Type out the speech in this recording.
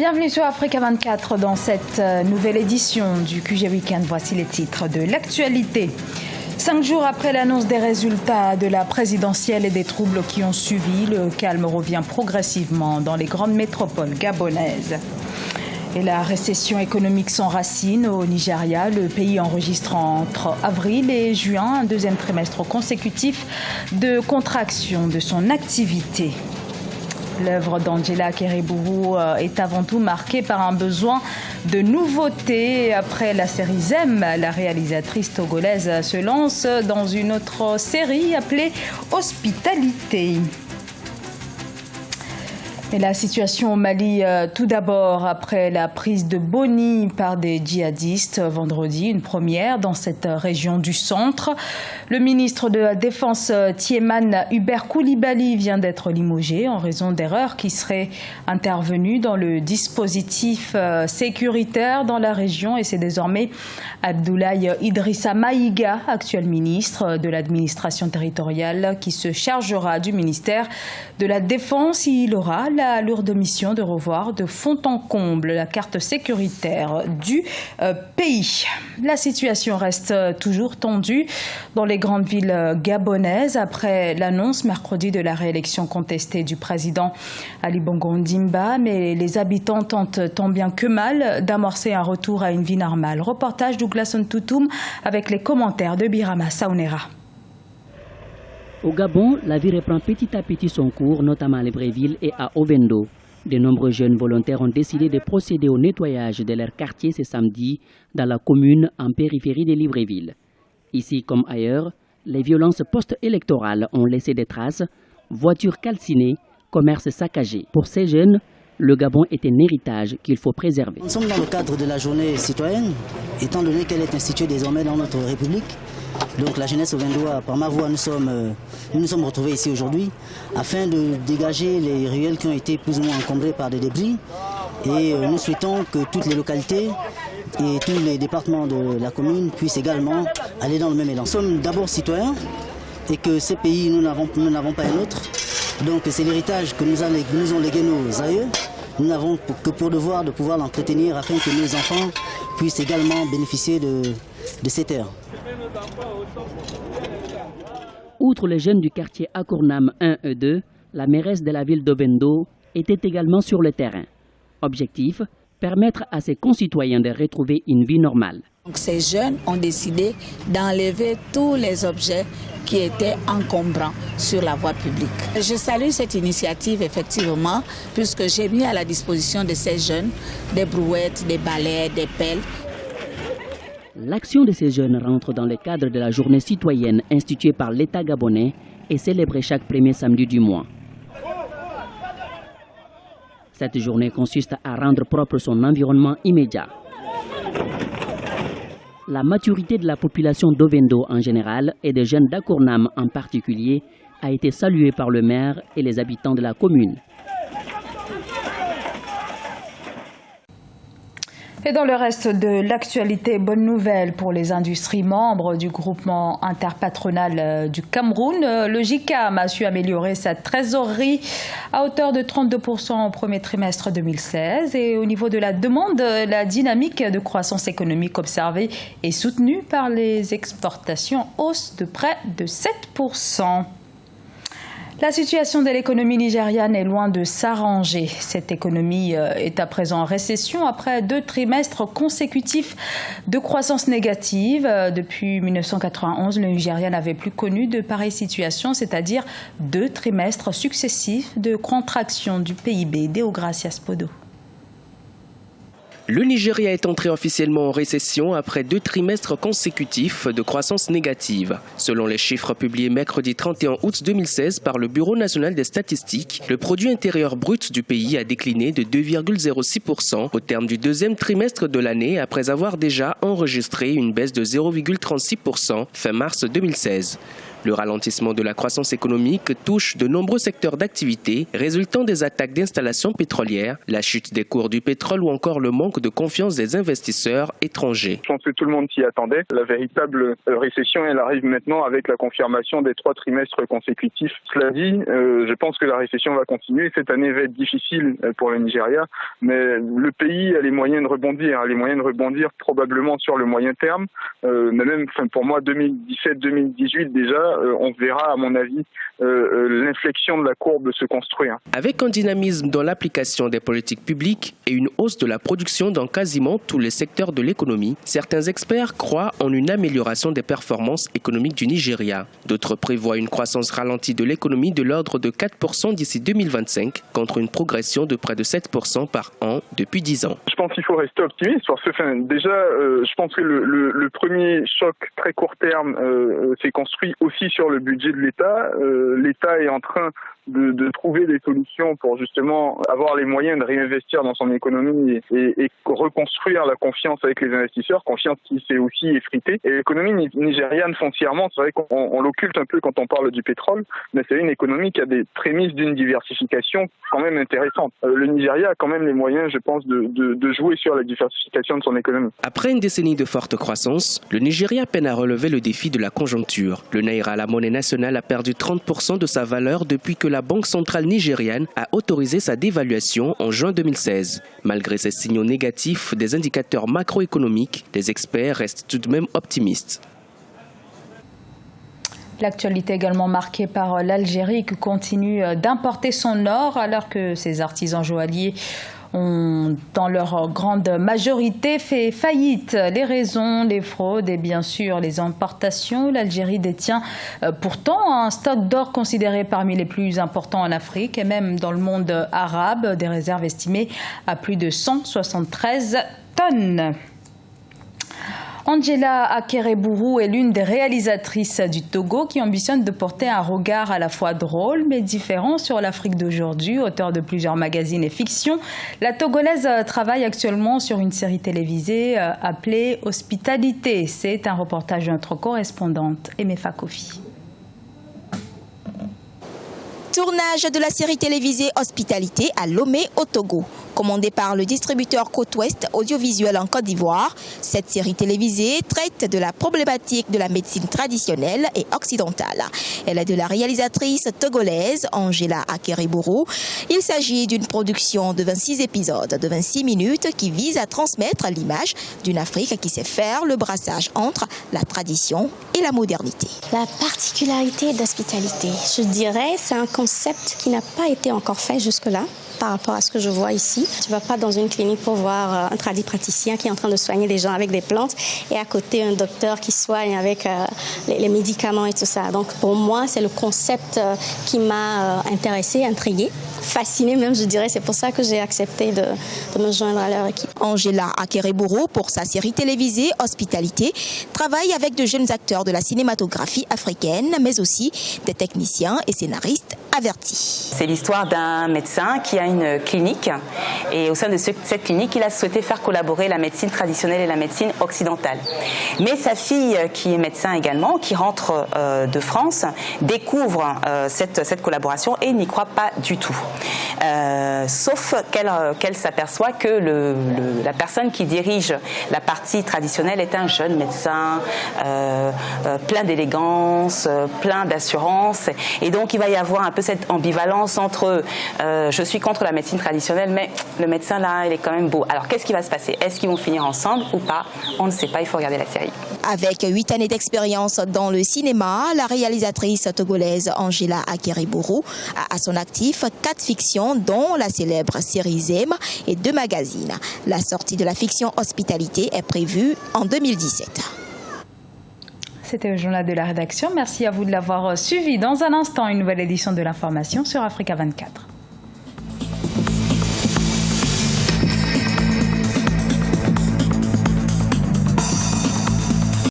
Bienvenue sur Africa 24 dans cette nouvelle édition du QG Weekend. Voici les titres de l'actualité. 5 jours après l'annonce des résultats de la présidentielle et des troubles qui ont suivi, le calme revient progressivement dans les grandes métropoles gabonaises. Et la récession économique s'enracine au Nigeria. Le pays enregistre entre avril et juin un deuxième trimestre consécutif de contraction de son activité. L'œuvre d'Angela Kereburu est avant tout marquée par un besoin de nouveauté. Après la série Zem, la réalisatrice togolaise se lance dans une autre série appelée Hospitalité. Et la situation au Mali, tout d'abord, après la prise de Boni par des djihadistes vendredi, une première dans cette région du centre. Le ministre de la Défense, Tieman Hubert Koulibaly, vient d'être limogé en raison d'erreurs qui seraient intervenues dans le dispositif sécuritaire dans la région. Et c'est désormais Abdoulaye Idrissa Maïga, actuel ministre de l'administration territoriale, qui se chargera du ministère de la Défense. Il aura la lourde mission de revoir de fond en comble la carte sécuritaire du pays. La situation reste toujours tendue dans les grandes villes gabonaises après l'annonce mercredi de la réélection contestée du président Ali Bongo Ondimba, mais les habitants tentent tant bien que mal d'amorcer un retour à une vie normale. Reportage Douglas Ntoutoum avec les commentaires de Birama Saounera. Au Gabon, la vie reprend petit à petit son cours, notamment à Libreville et à Ovendo. De nombreux jeunes volontaires ont décidé de procéder au nettoyage de leur quartier ce samedi dans la commune en périphérie de Libreville. Ici comme ailleurs, les violences post-électorales ont laissé des traces, voitures calcinées, commerces saccagés. Pour ces jeunes, le Gabon est un héritage qu'il faut préserver. Nous sommes dans le cadre de la journée citoyenne, étant donné qu'elle est instituée désormais dans notre République. Donc la jeunesse ovendois, par ma voix, nous nous sommes retrouvés ici aujourd'hui afin de dégager les ruelles qui ont été plus ou moins encombrées par des débris. Et nous souhaitons que toutes les localités et tous les départements de la commune puissent également aller dans le même élan. Nous sommes d'abord citoyens et que ce pays, nous n'avons pas un autre. Donc c'est l'héritage que nous ont légué nos aïeux. Nous n'avons que pour devoir de pouvoir l'entretenir afin que nos enfants puissent également bénéficier de ces terres. Outre les jeunes du quartier Akournam 1 et 2, la mairesse de la ville d'Ovendo était également sur le terrain. Objectif, permettre à ses concitoyens de retrouver une vie normale. Donc, ces jeunes ont décidé d'enlever tous les objets qui étaient encombrants sur la voie publique. Je salue cette initiative effectivement, puisque j'ai mis à la disposition de ces jeunes des brouettes, des balais, des pelles. L'action de ces jeunes rentre dans le cadre de la journée citoyenne instituée par l'État gabonais et célébrée chaque premier samedi du mois. Cette journée consiste à rendre propre son environnement immédiat. La maturité de la population d'Ovendo en général et des jeunes d'Akournam en particulier a été saluée par le maire et les habitants de la commune. Et dans le reste de l'actualité, bonne nouvelle pour les industries membres du groupement interpatronal du Cameroun. Le JICAM a su améliorer sa trésorerie à hauteur de 32% au premier trimestre 2016. Et au niveau de la demande, la dynamique de croissance économique observée est soutenue par les exportations, hausse de près de 7%. La situation de l'économie nigériane est loin de s'arranger. Cette économie est à présent en récession après 2 trimestres consécutifs de croissance négative. Depuis 1991, le Nigeria n'avait plus connu de pareille situation, c'est-à-dire 2 trimestres successifs de contraction du PIB. Deogracias Podo. Le Nigeria est entré officiellement en récession après 2 trimestres consécutifs de croissance négative. Selon les chiffres publiés mercredi 31 août 2016 par le Bureau national des statistiques, le produit intérieur brut du pays a décliné de 2,06% au terme du 2e trimestre de l'année après avoir déjà enregistré une baisse de 0,36% fin mars 2016. Le ralentissement de la croissance économique touche de nombreux secteurs d'activité, résultant des attaques d'installations pétrolières, la chute des cours du pétrole ou encore le manque de confiance des investisseurs étrangers. Je pense que tout le monde s'y attendait. La véritable récession, elle arrive maintenant avec la confirmation des 3 trimestres consécutifs. Cela dit, je pense que la récession va continuer. Cette année va être difficile pour le Nigeria, mais le pays a les moyens de rebondir, probablement sur le moyen terme. Mais même, pour moi, 2017-2018 déjà, on verra, à mon avis, l'inflexion de la courbe se construire. Avec un dynamisme dans l'application des politiques publiques et une hausse de la production dans quasiment tous les secteurs de l'économie, certains experts croient en une amélioration des performances économiques du Nigeria. D'autres prévoient une croissance ralentie de l'économie de l'ordre de 4% d'ici 2025, contre une progression de près de 7% par an depuis 10 ans. Je pense qu'il faut rester optimiste. Je pense que le premier choc très court terme s'est construit aussi sur le budget de l'État. L'État est en train de trouver des solutions pour justement avoir les moyens de réinvestir dans son économie et reconstruire la confiance avec les investisseurs, confiance qui s'est aussi effritée. Et l'économie nigériane foncièrement, c'est vrai qu'on l'occulte un peu quand on parle du pétrole, mais c'est une économie qui a des prémices d'une diversification quand même intéressante. Le Nigeria a quand même les moyens, je pense, de jouer sur la diversification de son économie. Après une décennie de forte croissance, le Nigeria peine à relever le défi de la conjoncture. Le naira, la monnaie nationale, a perdu 30% de sa valeur depuis que la Banque centrale nigériane a autorisé sa dévaluation en juin 2016. Malgré ces signaux négatifs des indicateurs macroéconomiques, les experts restent tout de même optimistes. L'actualité également marquée par l'Algérie qui continue d'importer son or alors que ses artisans joailliers ont, dans leur grande majorité, fait faillite. Les raisons, les fraudes et bien sûr les importations. L'Algérie détient pourtant un stock d'or considéré parmi les plus importants en Afrique et même dans le monde arabe, des réserves estimées à plus de 173 tonnes. Angela Akereburu est l'une des réalisatrices du Togo qui ambitionne de porter un regard à la fois drôle mais différent sur l'Afrique d'aujourd'hui. Auteure de plusieurs magazines et fictions, la Togolaise travaille actuellement sur une série télévisée appelée Hospitalité. C'est un reportage de notre correspondante Emefa Kofi. Tournage de la série télévisée Hospitalité à Lomé au Togo. Commandée par le distributeur Côte-Ouest Audiovisuel en Côte d'Ivoire, cette série télévisée traite de la problématique de la médecine traditionnelle et occidentale. Elle est de la réalisatrice togolaise Angela Akereburu. Il s'agit d'une production de 26 épisodes de 26 minutes qui vise à transmettre l'image d'une Afrique qui sait faire le brassage entre la tradition et la modernité. La particularité d'Hospitalité, je dirais, c'est un concept qui n'a pas été encore fait jusque-là par rapport à ce que je vois ici. Tu ne vas pas dans une clinique pour voir un tradipraticien qui est en train de soigner les gens avec des plantes et à côté un docteur qui soigne avec les médicaments et tout ça. Donc pour moi, c'est le concept qui m'a intéressée, intriguée, fascinée même, je dirais. C'est pour ça que j'ai accepté de me joindre à leur équipe. Angela Akereburu, pour sa série télévisée Hospitalité, travaille avec de jeunes acteurs de la cinématographie africaine, mais aussi des techniciens et scénaristes avertis. C'est l'histoire d'un médecin qui a une clinique et au sein de cette clinique, il a souhaité faire collaborer la médecine traditionnelle et la médecine occidentale. Mais sa fille, qui est médecin également, qui rentre de France, découvre cette collaboration et n'y croit pas du tout. Sauf qu'elle s'aperçoit que la personne qui dirige la partie traditionnelle est un jeune médecin plein d'élégance, plein d'assurance. Et donc, il va y avoir un peu cette ambivalence entre je suis contre la médecine traditionnelle, mais le médecin là, il est quand même beau. Alors, qu'est-ce qui va se passer? Est-ce qu'ils vont finir ensemble ou pas? On ne sait pas, il faut regarder la série. Avec 8 années d'expérience dans le cinéma, la réalisatrice togolaise Angela Akereburu a à son actif 4 fictions, dont la célèbre série Zem et 2 magazines. La sortie de la fiction Hospitalité est prévue en 2017. C'était le journal de la rédaction. Merci à vous de l'avoir suivi. Dans un instant, une nouvelle édition de l'information sur Africa 24.